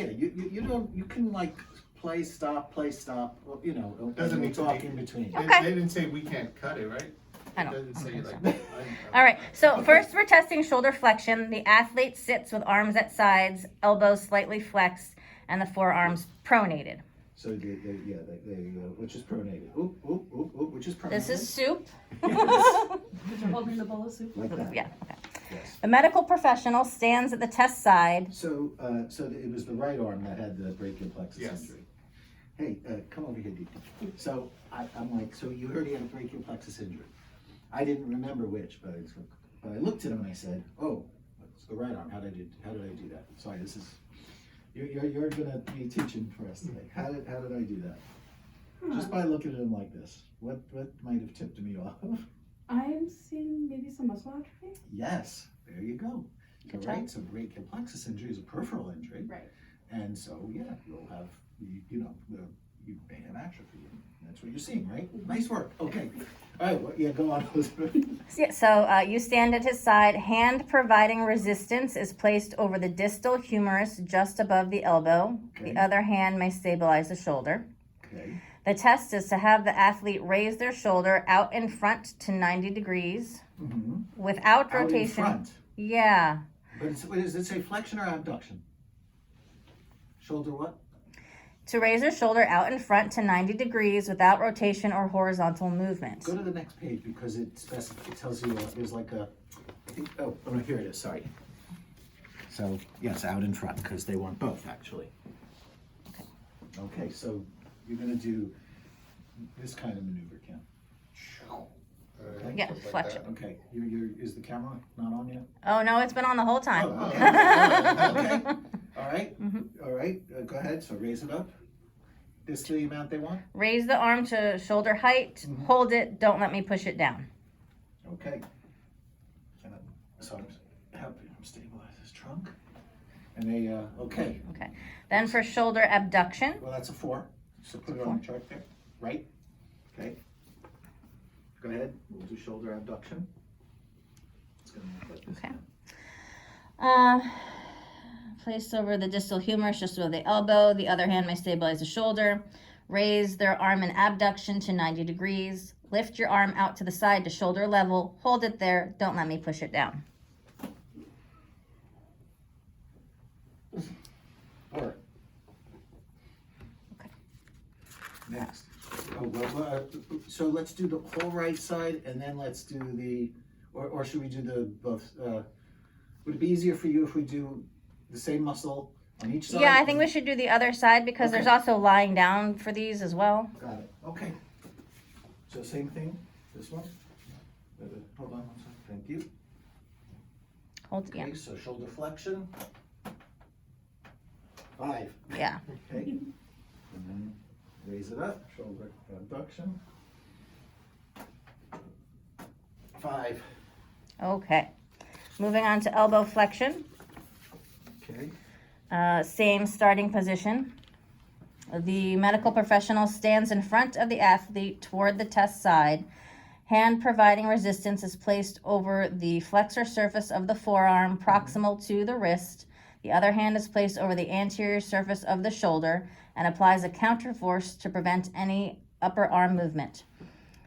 Yeah, you don't, you can like play, stop, well, you know, Doesn't we need to talk be- in between. Okay. They didn't say we can't cut it, right? I don't- It doesn't say I don't like. think All right, so first we're testing shoulder flexion. The athlete sits with arms at sides, elbows slightly flexed, and the forearms pronated. So which is pronated? Oop, which is pronated? This is soup. You're holding the bowl of soup. Like that. Yeah, okay. Yes. The medical professional stands at the test side. So, it was the right arm that had the brachial plexus Yes. injury. Hey, come over here, Dee. So I'm like, so you heard he had a brachial plexus injury. I didn't remember which, but I looked at him and I said, oh, it's the right arm. How did I do that? Sorry, this is, you're gonna be teaching for us today. How did I do that? Just by looking at him like this. What might have tipped me off? I'm seeing maybe some muscle atrophy. Yes, there you go. Good Right, job. so brachial plexus injury is a peripheral injury. Right. And so, yeah, you'll have, you may have atrophy. That's what you're seeing, right? Nice work. Okay. All right, well, yeah, go on, Elizabeth. So you stand at his side. Hand providing resistance is placed over the distal humerus just above the elbow. Okay. The other hand may stabilize the shoulder. Okay. The test is to have the athlete raise their shoulder out in front to 90 degrees Mm-hmm. without Out in rotation. front. Yeah. But does it say flexion or abduction? Shoulder what? To raise their shoulder out in front to 90 degrees without rotation or horizontal movement. Go to the next page because it tells you, there's like a, I think, oh, no, here it is, sorry. So, yes, out in front, because they want both, actually. Okay, so you're gonna do this kind of maneuver, Kim. Okay. Yeah, Something like flexion. that. Okay, is the camera not on yet? Oh, no, it's been on the whole time. Oh, okay. All right, Mhm. all right, go ahead, so raise it up. This the amount they want? Raise the arm to shoulder height. Mhm. Hold it. Don't let me push it down. Okay. And so I'm helping him stabilize his trunk. And they, okay, Okay. Then for shoulder abduction. well, that's a 4, so put it on the chart there, right? Okay. Go ahead, we'll do shoulder abduction. It's gonna look like this. Okay. Placed over the distal humerus just above the elbow. The other hand may stabilize the shoulder. Raise their arm in abduction to 90 degrees. Lift your arm out to the side to shoulder level. Hold it there. Don't let me push it down. All right. Okay. Next. Oh, well, so let's do the whole right side and then let's do the, or should we do the both? Would it be easier for you if we do the same muscle on each side? Yeah, I think we should do the other side because Okay. there's also lying down for these as well. Got it, okay. So same thing, this one? Hold on one second, thank you. Hold, yeah, Okay, so shoulder flexion. 5, yeah. okay. And then raise it up, shoulder abduction. 5, Okay. Moving on to elbow flexion. okay. Same starting position. The medical professional stands in front of the athlete toward the test side. Hand providing resistance is placed over the flexor surface of the forearm proximal to the wrist. The other hand is placed over the anterior surface of the shoulder and applies a counter force to prevent any upper arm movement.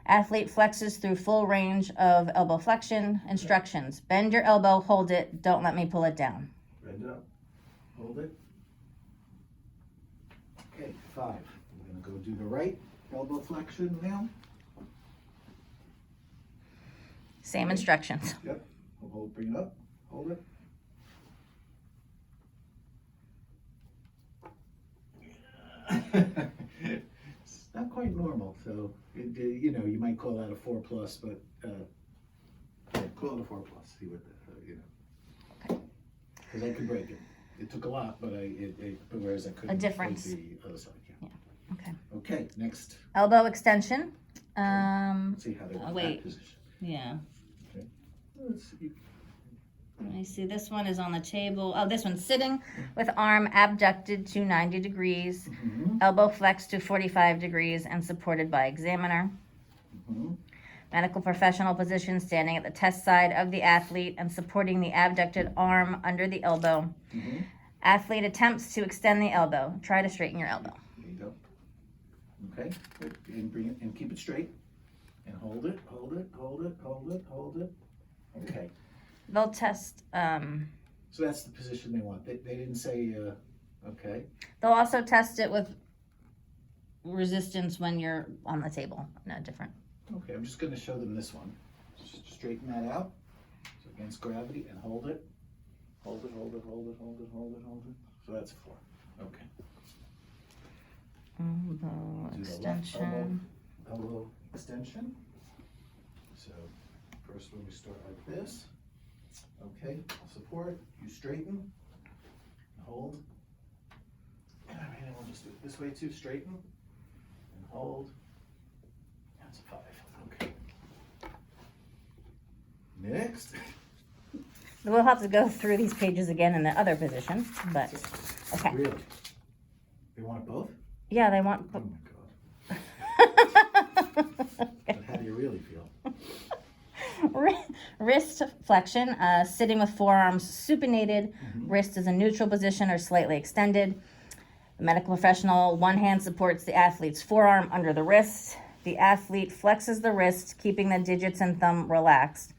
Athlete flexes through full range of elbow flexion. Instructions: bend your elbow, hold it, don't let me pull it down. Bend it up, hold it. Okay, 5. We're gonna go do the right elbow flexion now. Same instructions. Yep, hold, bring it up, hold it. It's not quite normal, so, you might call that a 4+, but, yeah, call it a 4+, see what, Because I could break it. It took a lot, but whereas I couldn't. difference. break The other side, yeah. Okay. Okay, next, Elbow extension. let's see how they want wait. that position. Yeah. Let's see. Let me see. This one is on the table. Oh, this one's sitting with arm abducted to 90 degrees, Mhm, elbow flexed to 45 degrees, and supported by examiner. mhm. Medical professional position standing at the test side of the athlete and supporting the abducted arm under the elbow. Mhm. Athlete attempts to extend the elbow. Try to straighten your elbow. There you go. Okay, good. And bring it, and keep it straight. And hold it, hold it, hold it, hold it, hold it. Okay, They'll test, so that's the position they want. They didn't say, okay. they'll also test it with resistance when you're on the table. No, different. Okay, I'm just gonna show them this one. Just straighten that out. So against gravity and hold it. Hold it, hold it, hold it, hold it, hold it, hold it. So that's 4. Okay. Elbow Do the left extension. elbow extension. So first when we start like this. Okay, support, you straighten, hold. And we'll just do it this way too, straighten and hold. That's a 5, okay. Next. We'll have to go through these pages again in the other position, but, okay. Really? They want it both? Yeah, they want. Oh my God. But how do you really feel? Wrist flexion, sitting with forearms supinated, wrist is in neutral position or slightly extended. The medical professional, one hand supports the athlete's forearm under the wrist. The athlete flexes the wrist, keeping the digits and thumb relaxed.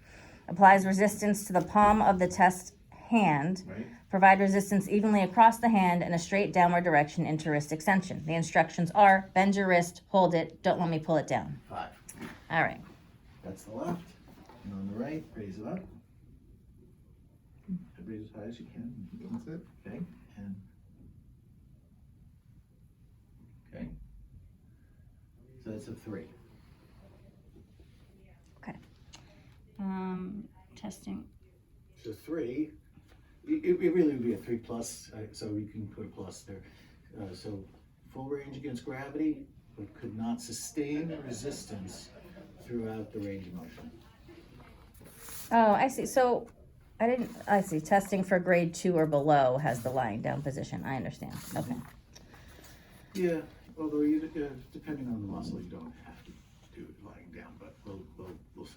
Applies resistance to the palm of the test hand. Right? Provide resistance evenly across the hand in a straight downward direction into wrist extension. The instructions are bend your wrist, hold it, don't let me pull it down. 5. All right. That's the left. And on the right, raise it up. Raise as high as you can. That's it. Okay. And okay. So that's a 3. Testing. So 3. It really would be a 3 plus. So we can put a plus there. So full range against gravity, but could not sustain resistance throughout the range of motion. Oh, I see. So I see. Testing for grade 2 or below has the lying down position. I understand. Okay. Yeah, although you, depending on the muscle, you don't have to do it lying down, but we'll see.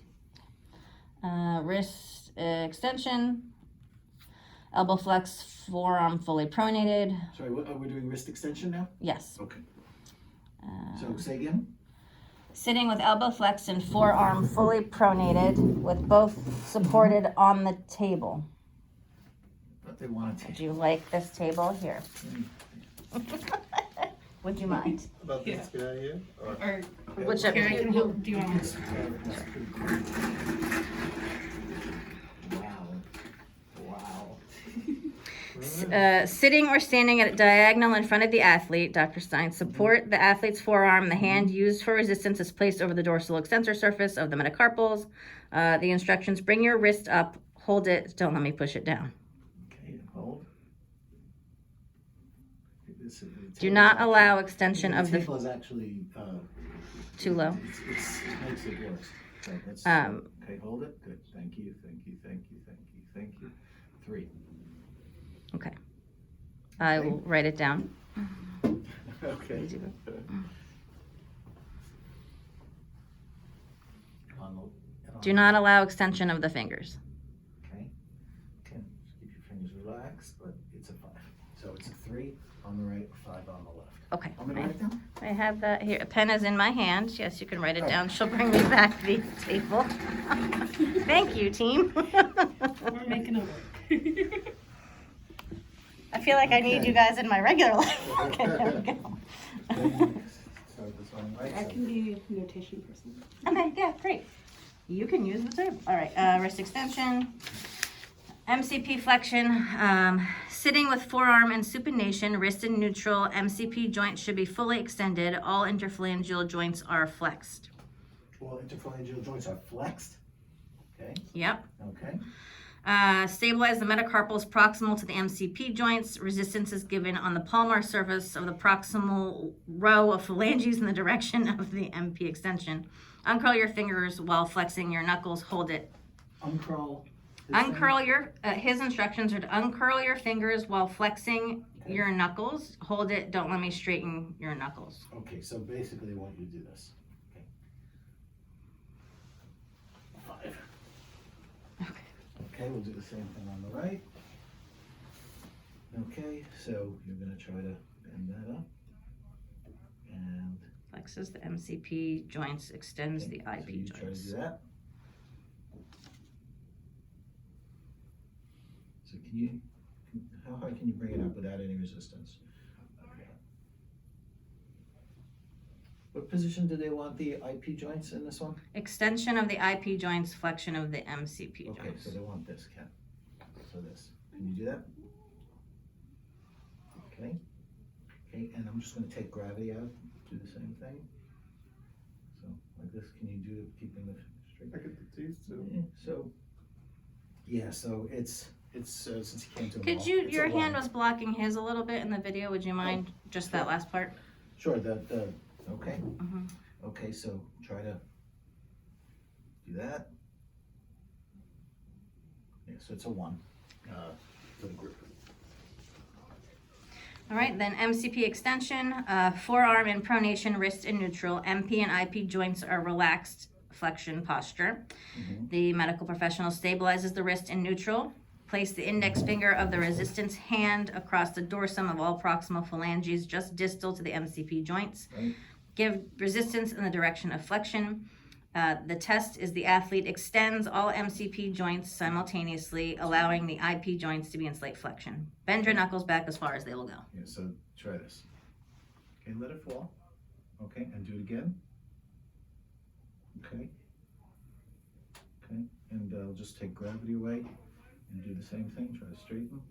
Wrist extension, elbow flex, forearm fully pronated. Sorry, what, are we doing wrist extension now? Yes. Okay. So say again? Sitting with elbow flex and forearm fully pronated with both supported on the table. What they want to Do you like this table here? Would you mind? About this guy here? Or Or Whichever. here, I can hold. Do you want me? Wow. Wow. Sitting or standing at a diagonal in front of the athlete, Dr. Stein, support the athlete's forearm. The hand used for resistance is placed over the dorsal extensor surface of the metacarpals. The instructions, bring your wrist up, hold it, don't let me push it down. Okay, and hold. Do not allow extension of the the, table is actually too low. it makes it worse. So let's okay, hold it. Good. Thank you. Thank you. Thank you. Thank you. Thank you. 3. Okay. I will write it down. Okay. Do not allow extension of the fingers. Okay. Okay. Just keep your fingers relaxed, but it's a 5. So it's a 3 on the right, 5 on the left. Okay. I'm gonna write it down. I have that here. A pen is in my hand. Yes, you can write it down. She'll bring me back the table. Thank you, team. We're making it work. I feel like I need Okay. you guys in my regular life. Okay, there we go. So this one right. I can be a notation person. Okay, yeah, great. You can use the table. All right, wrist extension, MCP flexion, sitting with forearm in supination, wrist in neutral. MCP joints should be fully extended. All interphalangeal joints are flexed. Well, interphalangeal joints are flexed. Okay. Yep. Okay. Stabilize the metacarpals proximal to the MCP joints. Resistance is given on the palmar surface of the proximal row of phalanges in the direction of the MP extension. Uncurl your fingers while flexing your knuckles. Hold it. Uncurl. Uncurl your, his instructions are to uncurl your fingers while flexing your knuckles. Hold it. Don't let me straighten your knuckles. Okay, so basically they want you to do this. Okay. 5. Okay, we'll do the same thing on the right. Okay, so you're gonna try to bend that up. And. Flexes the MCP joints, extends okay, the so IP you try to joints. do that. So how high can you bring it up without any resistance? What position do they want the IP joints in this one? Extension of the IP joints, flexion of the MCP Okay, joints. so they want this, Ken. So this. Can you do that? Okay. Okay, and I'm just gonna take gravity out, do the same thing. So like this, can you do it keeping the straight? I could do these too. So it's since he came to. Could you, your hand was blocking his a little bit in the video, would you mind just that sure. last part? Sure, okay. Mhm. Okay, so try to do that. Yeah, so it's a 1 for the group. All right, then MCP extension, forearm in pronation, wrist in neutral. MP and IP joints are relaxed flexion posture. Mhm. The medical professional stabilizes the wrist in neutral. Place the index finger of the resistance hand across the dorsum of all proximal phalanges, just distal to the MCP joints. Right. Give resistance in the direction of flexion. The test is the athlete extends all MCP joints simultaneously, allowing the IP joints to be in slight flexion. Bend your knuckles back as far as they will go. Yeah, so try this. Okay, let it fall. Okay, and do it again. Okay. Okay, and I'll just take gravity away and do the same thing, try to straighten.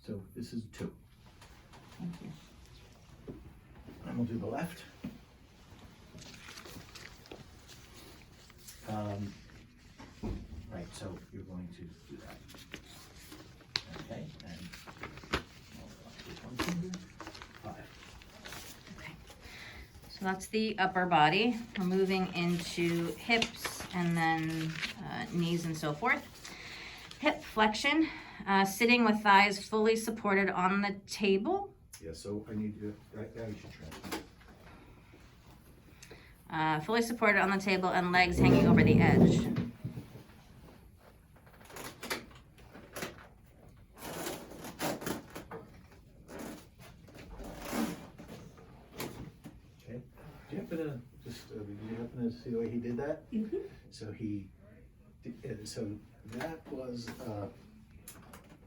So this is 2. Thank you. And we'll do the left. Right, so you're going to do that. Okay, and one finger, 5. Okay. So that's the upper body. We're moving into hips and then knees and so forth. Hip flexion, sitting with thighs fully supported on the table. Yeah, so I need you, right now you should transfer. Fully supported on the table and legs hanging over the edge. Okay, do you happen to see the way he did that? Mm-hmm. So so that was,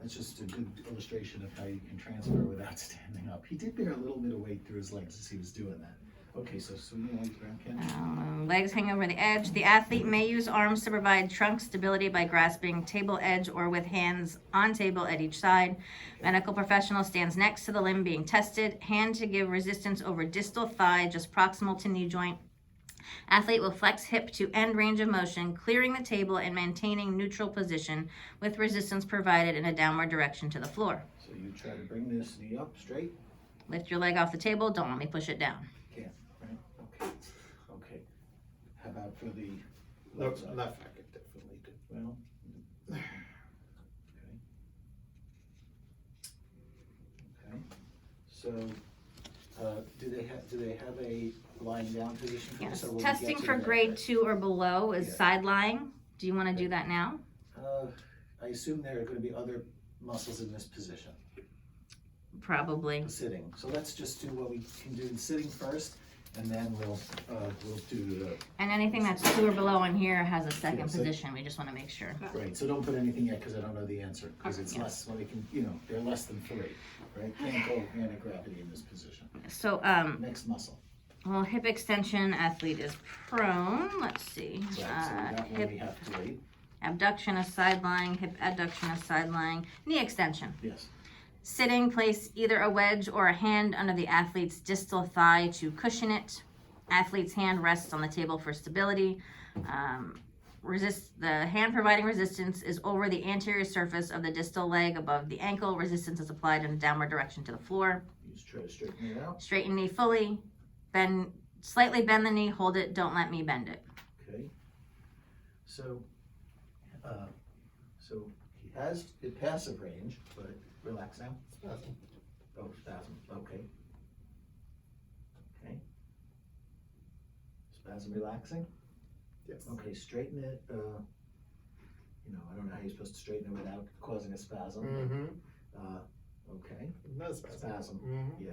that's just a good illustration of how you can transfer without standing up. He did bear a little bit of weight through his legs as he was doing that. Okay, so swinging legs around, Ken. Legs hang over the edge. The athlete may use arms to provide trunk stability by grasping table edge or with hands on table at each side. Medical professional stands next to the limb being tested. Hand to give resistance over distal thigh, just proximal to knee joint. Athlete will flex hip to end range of motion, clearing the table and maintaining neutral position with resistance provided in a downward direction to the floor. So you try to bring this knee up straight. Lift your leg off the table. Don't let me push it down. Can't, right? Okay. Okay. How about for the No, left side? left I could definitely do. Well, okay. Okay. So, do they have a lying down position for Yes. this? Or will we Testing get to for that? grade 2 or below is Yeah. side lying. Do you want to do that now? I assume there are going to be other muscles in this position, Probably. sitting. So let's just do what we can do in sitting first, and then we'll do the, And anything that's 2 or below in here has a second Yeah, so- position. We just want to make sure. right, so don't put anything yet, because I don't know the answer, because it's Yeah. less, well, they can, they're less than 3, right? Can't go anti-gravity in this position. So, Next muscle. well, hip extension, athlete is prone. Let's see. Right, so that one Hip we have to wait. abduction is side lying, hip adduction is side lying. Knee extension. Yes. Sitting, place either a wedge or a hand under the athlete's distal thigh to cushion it. Athlete's hand rests on the table for stability. The hand providing resistance is over the anterior surface of the distal leg above the ankle. Resistance is applied in a downward direction to the floor. You just try to straighten it out. Straighten knee fully. Slightly bend the knee, hold it, don't let me bend it. Okay. So he has a passive range, but relax now. Spasm. Oh, spasm. Okay. Okay. Spasm relaxing. Yes. Okay, straighten it. I don't know how you're supposed to straighten it without causing a spasm. Mm-hmm. Okay, No spasm. spasm, Mhm. yeah.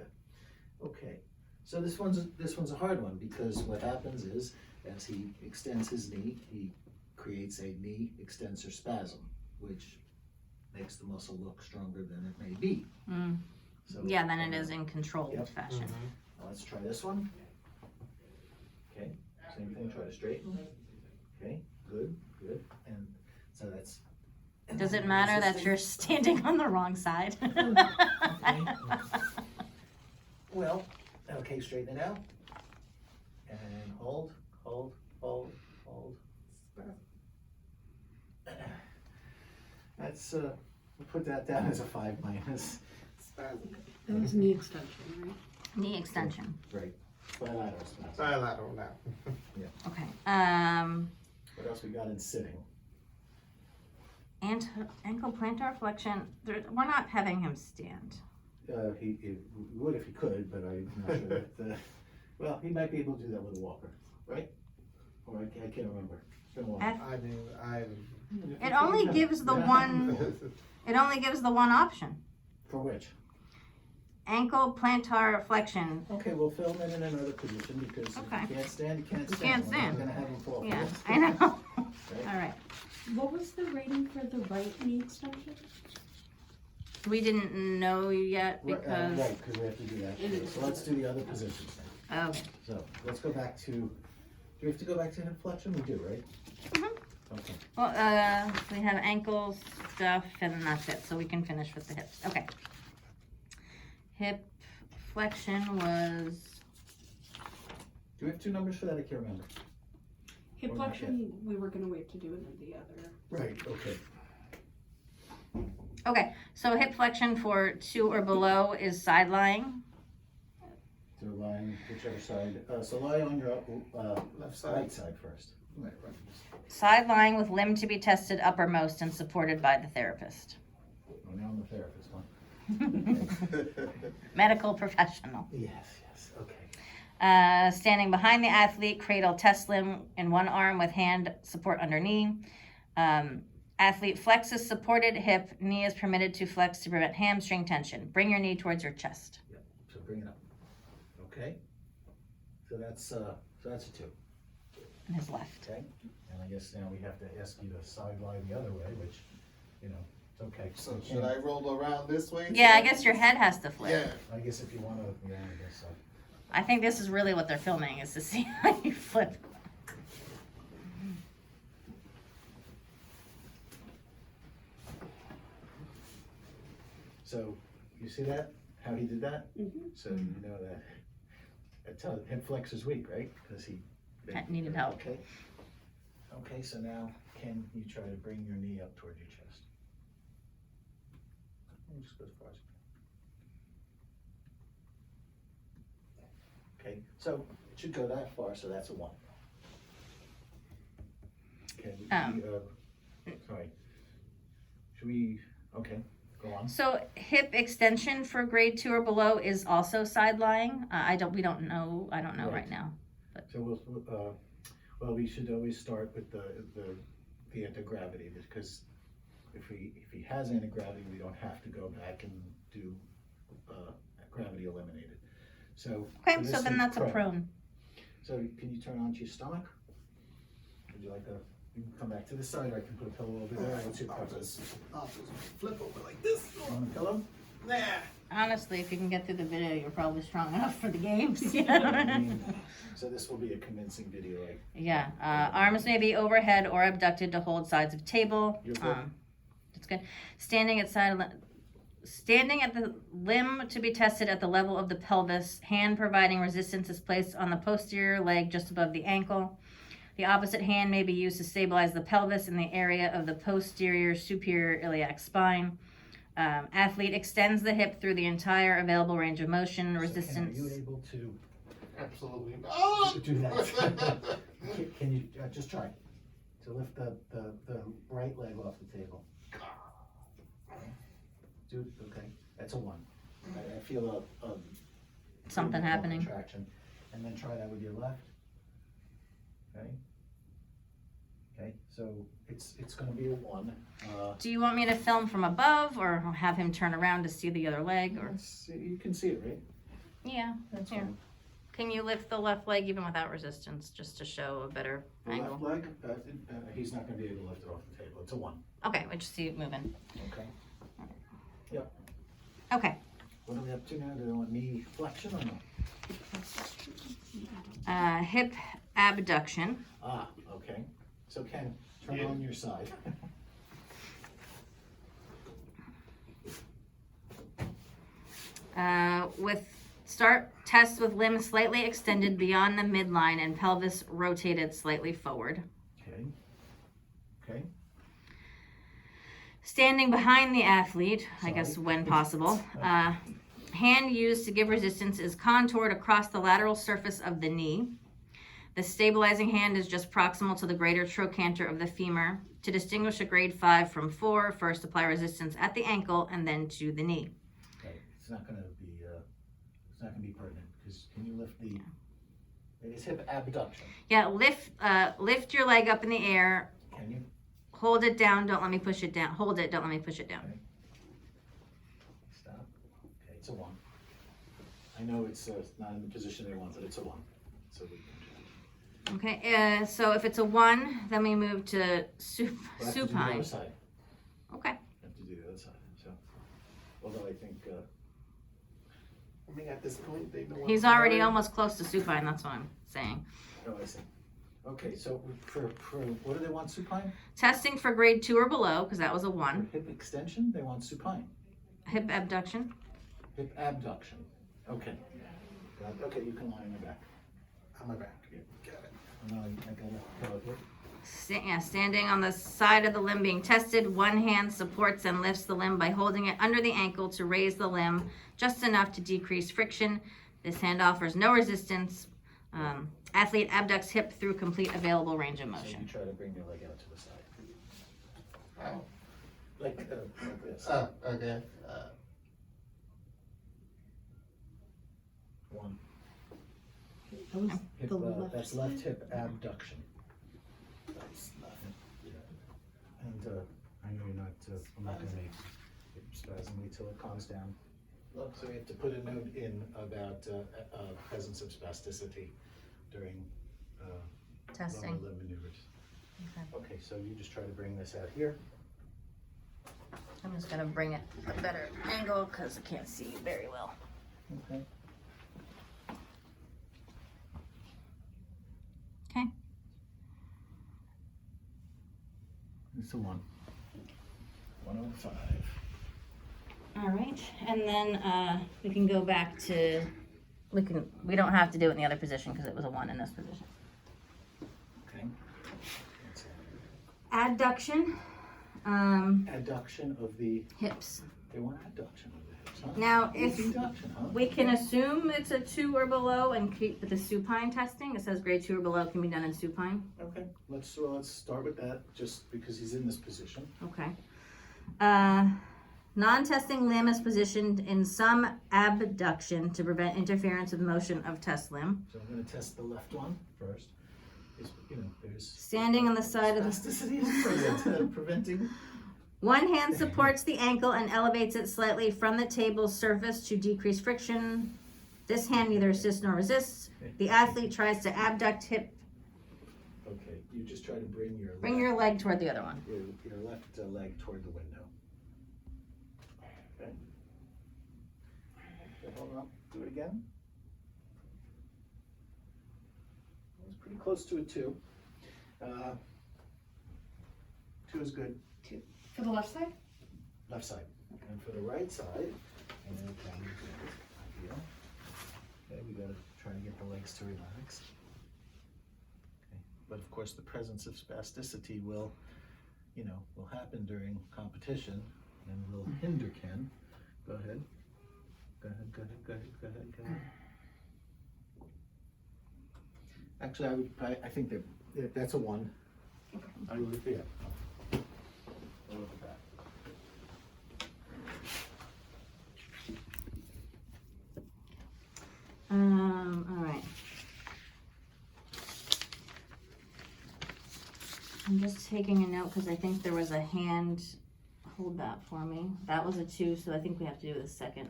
Okay, so this one's a hard one, because what happens is, as he extends his knee, he creates a knee extensor spasm, which makes the muscle look stronger than it may be. Mm. So, Yeah, then it is in controlled Yep. fashion. Mhm. Now let's try this one. Okay, same thing, try to straighten. Okay, good, good, and so that's. and Does then it matter that resisting. you're standing on the wrong side? Well, okay, straighten it out. And hold, hold, hold, hold. That's, we'll put that down as a 5 minus. Spasm. That was knee extension, right? Knee extension. Right, bilateral spasm. Bilateral now. Okay. What else we got in sitting? Ankle plantar flexion. We're not having him stand. He would if he could, but I'm not sure that, well, he might be able to do that with a walker, right? Or I can't remember. It's been a while. I mean, It only gives the one. It only gives the one option. For which? Ankle plantar flexion. Okay, we'll film it in another position, because Okay. if you can't stand, you can't You stand. can't We're not stand. gonna have him fall Yeah, first. I know. Right? All right. What was the rating for the right knee extension? We didn't know yet because. Right, because we have to do that. So let's do the other positions now. Okay. So let's go back to, do we have to go back to hip flexion? We do, right? Mhm. Okay. Well, we have ankle stuff, and then that's it. So we can finish with the hips. Okay. Hip flexion was. Do we have 2 numbers for that? I can't remember. Hip Or not flexion, we were gonna wait to do it in the other. Right, okay. Okay, so hip flexion for 2 or below is side lying. So lying whichever side, so lie on your, left right side. side first. Right, Side lying with limb to be tested uppermost and supported by the therapist. Oh, now I'm the therapist, huh? Medical professional. Yes, okay. Standing behind the athlete, cradle test limb in one arm with hand support under knee. Athlete flexes supported hip, knee is permitted to flex to prevent hamstring tension. Bring your knee towards your chest. Yep, so bring it up. Okay? So that's a 2, And his left. okay? And I guess now we have to ask you to side lie the other way, which, you know, it's okay. So You should can't- I roll around this way? Yeah, I guess your head has to flip. Yeah. I guess if you wanna, yeah, I guess so. I think this is really what they're filming, is to see how you flip. So, you see that, how he did that? Mm-hmm. So you know that, I tell hip flex is weak, right? Because he. Needed help. Okay. Okay, so now can you try to bring your knee up toward your chest? And just go as far as you can. Okay, so it should go that far, so that's a 1. Okay, sorry. Should we, okay, go on. So hip extension for grade 2 or below is also side lying. I don't know Right. right now. So well, we should always start with the anti-gravity, because if he has anti-gravity, we don't have to go back and do gravity eliminated. So. Okay, for so this then is that's a prone. So can you turn onto your stomach? Would you like you can come back to this side, or I can put a pillow over there. What's your preference? I'll just flip over like this. On the pillow? Nah. Honestly, if you can get through the video, you're probably strong enough for the games. I mean, so this will be a convincing video, right? Yeah, arms may be overhead or abducted to hold sides of table. You're good. That's good. Standing at the limb to be tested at the level of the pelvis. Hand providing resistance is placed on the posterior leg just above the ankle. The opposite hand may be used to stabilize the pelvis in the area of the posterior superior iliac spine. Athlete extends the hip through the entire available range of motion. So Resistance. Ken, are you able to Absolutely not. do that? Can you just try to lift the right leg off the table? Dude, okay, that's a 1. I feel a Something happening. contraction, and then try that with your left. Okay. Okay, so it's gonna be a 1. Do you want me to film from above or have him turn around to see the other leg or? You can see it, right? Yeah, That's here. fine. Can you lift the left leg even without resistance, just to show a better The angle? left leg, he's not gonna be able to lift it off the table. It's a 1. Okay, we just see it moving. Okay. Okay, What are we up to now? Do they want knee flexion or no? hip abduction. Ah, okay. So Ken, turn Yeah. on your side. Start test with limbs slightly extended beyond the midline and pelvis rotated slightly forward. Okay. Okay. Standing behind the athlete, I guess Sorry. when possible. Hand used to give resistance is contoured across the lateral surface of the knee. The stabilizing hand is just proximal to the greater trochanter of the femur. To distinguish a grade 5 from 4, first apply resistance at the ankle and then to the knee. Okay. It's not gonna be pertinent, because can you lift the, it's hip abduction. Yeah, lift your leg up in the air. Can you? Hold it down, don't let me push it down. Hold it, don't let me push it down. Okay. Stop. Okay, it's a 1. I know it's not in the position they want, but it's a 1. So we can Okay, so if it's a 1, then we move to we'll have to do the supine. other side. Okay. Have to do the other side. So, although I think I mean, at this point, they know. He's already almost close to supine, that's what I'm saying. oh, I see. Okay, so for what do they want supine? Testing for grade 2 or below, because that was a 1. For hip extension, they want supine. Hip abduction. Hip abduction. Okay. Okay, you can lie on your back. On my back. Got it. No, I got a pillow here. Standing on the side of the limb being tested, one hand supports and lifts the limb by holding it under the ankle to raise the limb just enough to decrease friction. This hand offers no resistance. Athlete abducts hip through complete available range of So you motion. try to bring your leg out to the side. Oh. Like this. Oh, okay. 1. That was Hip, the left that's side? left hip abduction. That's not. And I know you're not, I'm not gonna make it spasm, wait till it calms down. So we have to put a note in about presence of spasticity during lower Testing. limb maneuvers. Okay. Okay, so you just try to bring this out here. I'm just gonna bring it a better angle because I can't see very well. Okay. Okay. It's a 1. 1 over 5. All right, and then we can go back to, we don't have to do it in the other position because it was a 1 in this position. Okay. Adduction, Adduction of the, hips. they want adduction of the hips, huh? Now, if Adduction, huh? we can assume it's a 2 or below and keep the supine testing, it says grade 2 or below can be done in supine. Okay, let's start with that, just because he's in this position. Okay. Non-testing limb is positioned in some abduction to prevent interference with motion of test limb. So I'm gonna test the left one first. There's Standing on the side of the... spasticity is present, preventing. One hand supports the ankle and elevates it slightly from the table's surface to decrease friction. This hand neither assists nor resists. The athlete tries to abduct hip. Okay, you just try to bring your Bring your leg toward the other one. your left leg toward the window. Okay. Okay, hold on. Do it again. It's pretty close to a 2. 2 is good. For the left side? Left side. And for the right side, and then ideal. Okay, we gotta try to get the legs to relax. Okay. But of course, the presence of spasticity will happen during competition and will hinder Ken. Go ahead. Go ahead. Actually, I think that's a 1. I would, yeah. I'll look at that. All right. I'm just taking a note because I think there was a hand, hold that for me. That was a 2, so I think we have to do the second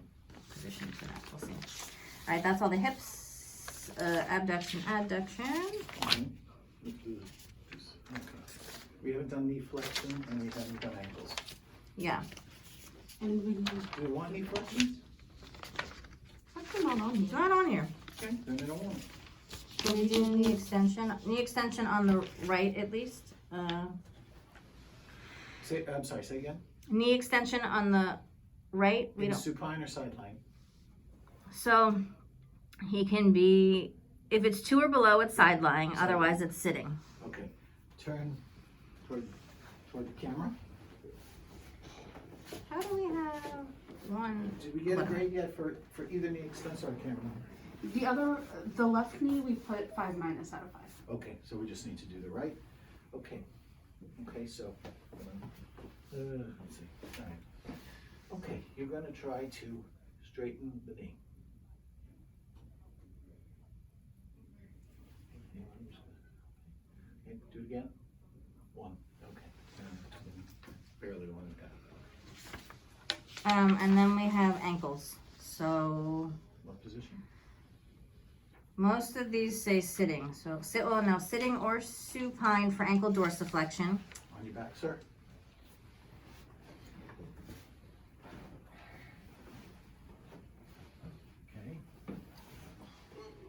position for that, we'll see. All right, that's all the hips, abduction, adduction. Okay. We haven't done knee flexion and we haven't done ankles. Yeah, And we need, Do we want knee flexions? what's the not on it's here? not on here. Okay, then we don't want it. Can we do knee extension on the right at least? I'm sorry, say again? Knee extension on the right, we In don't, supine or sideline? so he can be, if it's 2 or below, it's side lying, Side otherwise it's sitting. Okay, turn toward the camera. How do we have one? Did we get a grade yet for either knee extensor or camera? The other, the left knee, we put 5 minus out of 5. Okay, so we just need to do the right. Okay, so, let's see, all right. Okay, you're gonna try to straighten the knee. Okay, do it again. 1, okay. Barely 1 got it. And then we have ankles. So What position? most of these say sitting. So sitting or supine for ankle dorsiflexion. On your back, sir. Okay.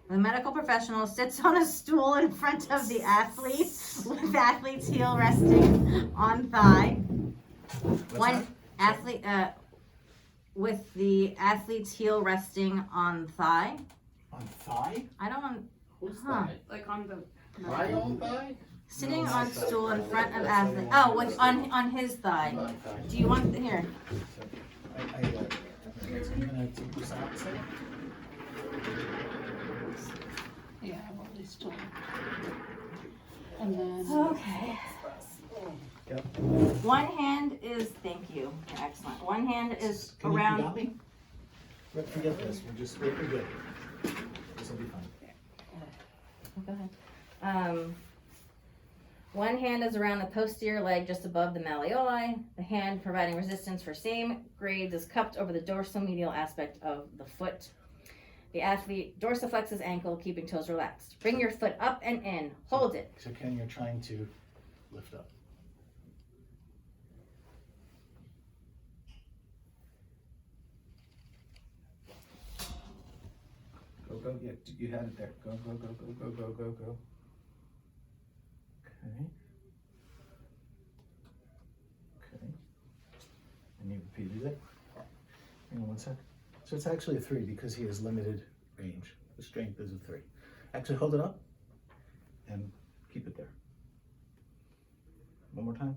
The medical professional sits on a stool in front of the athlete with athlete's heel resting on thigh. What's that? With the athlete's heel resting on thigh. On thigh? I don't, Who's Huh. that? Like on the. My own thigh? sitting No, on my thigh. stool in front of That's athlete. the Oh, one. with, on his thigh. My thigh. Do you want, here, So, I'm gonna take this out a second. Yeah, well, they still. And then. okay. Yep. One hand is, thank you, you're excellent. One hand is Can you around. got me? Forget this, we're good. This will be fine. Go ahead. One hand is around the posterior leg just above the malleoli. The hand providing resistance for same grades is cupped over the dorsal medial aspect of the foot. The athlete dorsiflexes ankle, keeping toes relaxed. Bring your foot up and in. Hold it. So Ken, you're trying to lift up. Go, yeah, you had it there. Go. Okay. And you repeated it. Hang on one sec. So it's actually a 3 because he has limited range. The strength is a 3. Actually, hold it up and keep it there. One more time.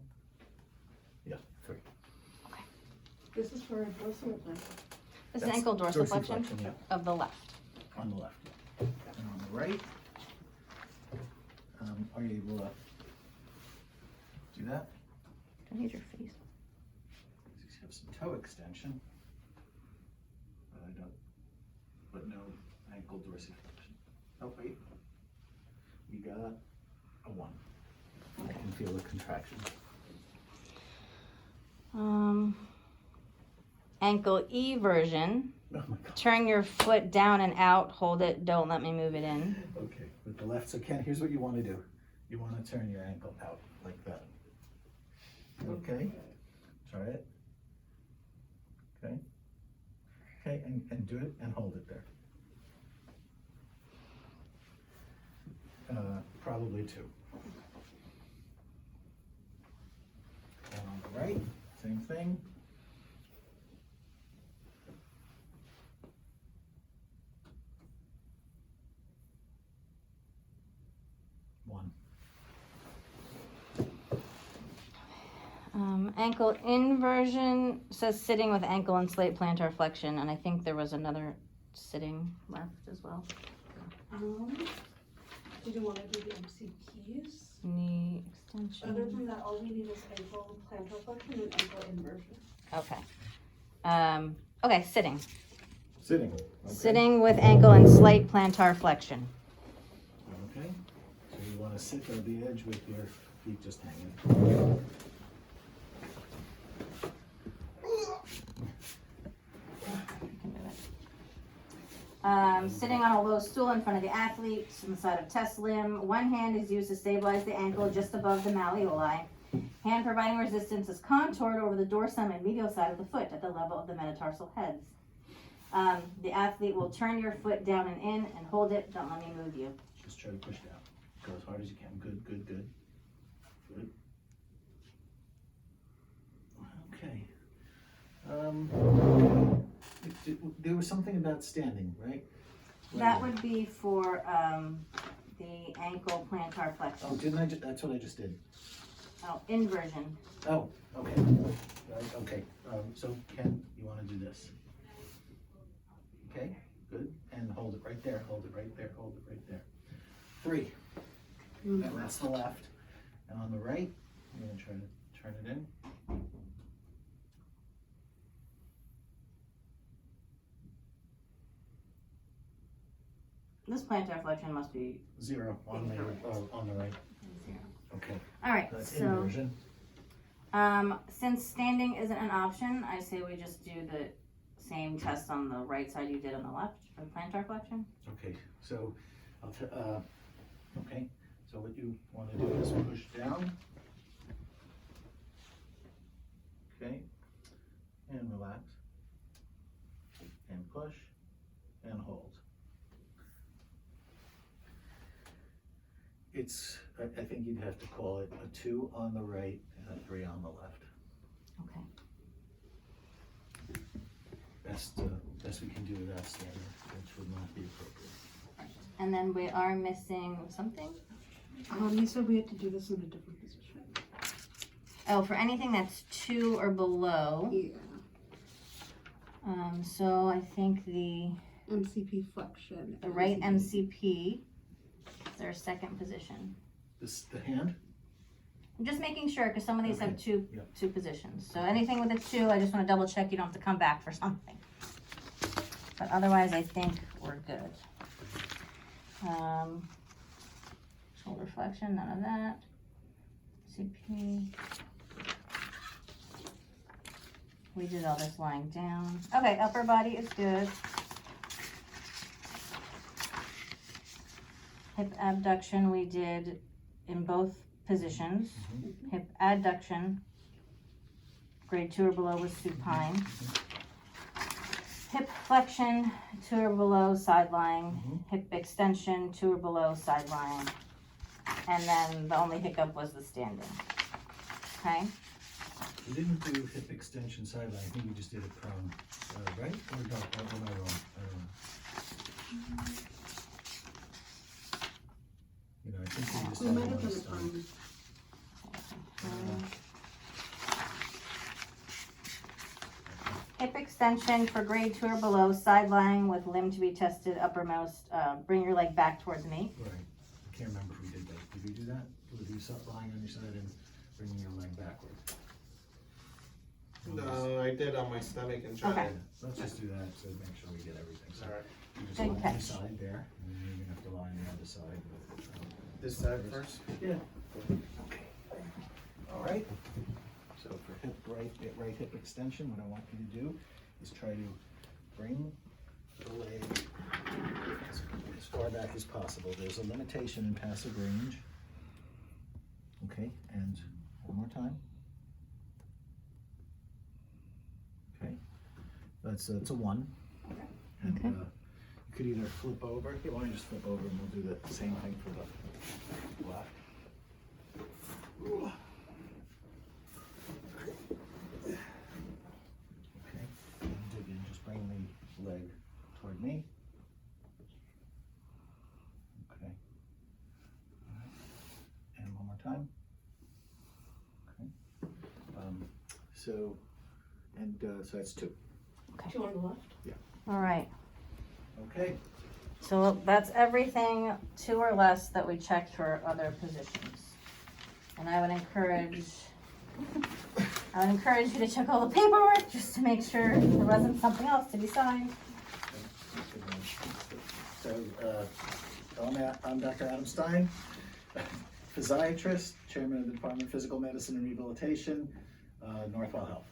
Yeah, 3. This is for a dorsal leg. This is That's ankle dorsiflexion dorsiflexion, yeah. of the left. On the left. And on the right, are you able to do that? Don't use your face. You have some toe extension, but no ankle dorsiflexion. Oh, wait. You got a 1. I can feel the contraction. Ankle eversion. Oh my God. Turn your foot down and out. Hold it. Don't let me move it in. Okay, with the left. So Ken, here's what you want to do. You want to turn your ankle out like that. Okay, try it. Okay, and do it and hold it there. Probably 2. And on the right, same thing. Ankle inversion says sitting with ankle and slate plantar flexion, and I think there was another sitting left as well. Did you want to do the MCPs? Knee Other extension. than that, all we need is ankle plantar flexion and ankle inversion. Okay. Okay, sitting. Sitting. Okay. Sitting with ankle and slight plantar flexion. Okay. So you want to sit on the edge with your feet just hanging. Sitting on a low stool in front of the athlete, on the side of test limb. One hand is used to stabilize the ankle just above the malleoli. Hand providing resistance is contoured over the dorsum and medial side of the foot at the level of the metatarsal heads. The athlete will turn your foot down and in and hold it. Don't let me move you. Just try to push down. Go as hard as you can. Good, good, good. Good. Okay. There was something about standing, right? That would be for the ankle plantar flexion. Oh, didn't I that's what I just did. Oh, inversion. Oh, okay. Right, okay. So Ken, you want to do this? Okay, good. And hold it right there, hold it right there, hold it right there. 3. And that's the left. And on the right, I'm going to try to turn it in. This plantar flexion must be 0 on the right. 0. Okay. All right, That's so inversion. since standing isn't an option, I say we just do the same test on the right side you did on the left for the plantar flexion. Okay, so okay. So what you want to do is push down. Okay. And relax. And push and hold. I think you'd have to call it a 2 on the right and a 3 on the left. Okay. Best we can do without standing, which would not be appropriate. And then we are missing something. You said we had to do this in a different position. Oh, for anything that's 2 or below. Yeah. So I think the MCP flexion. right MCP is their second position. The hand? I'm just making sure because some of these have Okay. two positions. So anything with a 2, I just want to double check you don't have to come back for something. But otherwise, I think we're good. Shoulder flexion, none of that. CP. We did all this lying down. Okay, upper body is good. Hip abduction we did in both positions. Hip adduction, grade 2 or below was supine. Hip flexion, 2 or below, side lying. Hip extension, 2 or below, side lying. And then the only hiccup was the standing. Okay? We didn't do hip extension sideline. I think we just did it prone, right? Or no? Or am I wrong? I don't know. You know, I think we just We had might it have done last it time. Hip extension for grade 2 or below, side lying with limb to be tested uppermost. Bring your leg back towards me. Right. I can't remember if we did that. Did we do that? With you lying on your side and bringing your leg backward? No, I did on my stomach and tried. Okay. Let's just do that to make sure we get everything. So Alright. you just Good lie on catch. the side there, and then you're gonna have to lie on the other side. This side first? Yeah. Okay. All right. So for right hip extension, what I want you to do is try to bring the leg as far back as possible. There's a limitation in passive range. Okay, and one more time. Okay, it's a 1. And Okay. you could either flip over. Here, why don't you just flip over and we'll do the same thing for the left. Okay, and dig in, just bring the leg toward me. Okay. All right. And one more time. Okay. So that's 2. 2 on the left. All right. Okay. So that's everything 2 or less that we checked for other positions. And I would encourage you to check all the paperwork just to make sure there wasn't something else to be signed. So, I'm Dr. Adam Stein, physiatrist, chairman of the Department of Physical Medicine and Rehabilitation, Northwell Health.